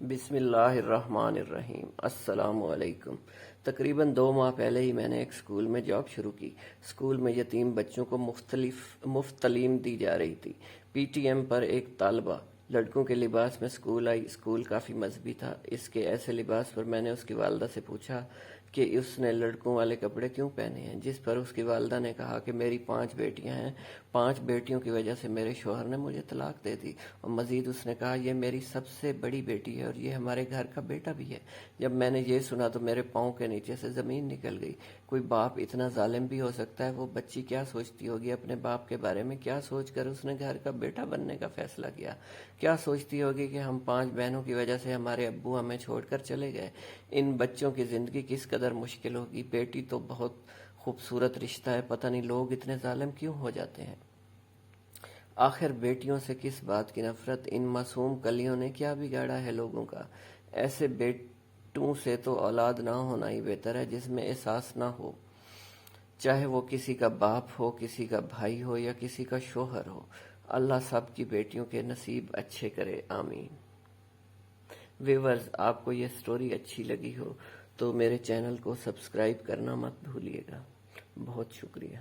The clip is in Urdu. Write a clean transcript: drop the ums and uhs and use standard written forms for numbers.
بسم اللہ الرحمن الرحیم۔ السلام علیکم۔ تقریباً 2 ماہ پہلے ہی میں نے ایک اسکول میں جاب شروع کی۔ اسکول میں یتیم بچوں کو مفت تعلیم دی جا رہی تھی۔ پی ٹی ایم پر ایک طالبہ لڑکوں کے لباس میں اسکول آئی۔ اسکول کافی مذہبی تھا۔ اس کے ایسے لباس پر میں نے اس کی والدہ سے پوچھا کہ اس نے لڑکوں والے کپڑے کیوں پہنے ہیں، جس پر اس کی والدہ نے کہا کہ میری 5 بیٹیاں ہیں، 5 بیٹیوں کی وجہ سے میرے شوہر نے مجھے طلاق دے دی، اور مزید اس نے کہا یہ میری سب سے بڑی بیٹی ہے اور یہ ہمارے گھر کا بیٹا بھی ہے۔ جب میں نے یہ سنا تو میرے پاؤں کے نیچے سے زمین نکل گئی۔ کوئی باپ اتنا ظالم بھی ہو سکتا ہے؟ وہ بچی کیا سوچتی ہوگی اپنے باپ کے بارے میں؟ کیا سوچ کر اس نے گھر کا بیٹا بننے کا فیصلہ کیا؟ کیا سوچتی ہوگی کہ ہم 5 بہنوں کی وجہ سے ہمارے ابو ہمیں چھوڑ کر چلے گئے؟ ان بچوں کی زندگی کس قدر مشکل ہوگی۔ بیٹی تو بہت خوبصورت رشتہ ہے، پتہ نہیں لوگ اتنے ظالم کیوں ہو جاتے ہیں۔ آخر بیٹیوں سے کس بات کی نفرت؟ ان معصوم کلیوں نے کیا بگاڑا ہے لوگوں کا؟ ایسے بیٹوں سے تو اولاد نہ ہونا ہی بہتر ہے، جس میں احساس نہ ہو، چاہے وہ کسی کا باپ ہو، کسی کا بھائی ہو یا کسی کا شوہر ہو۔ اللہ سب کی بیٹیوں کے نصیب اچھے کرے، آمین۔ ویورز، آپ کو یہ سٹوری اچھی لگی ہو تو میرے چینل کو سبسکرائب کرنا مت بھولیے گا۔ بہت شکریہ۔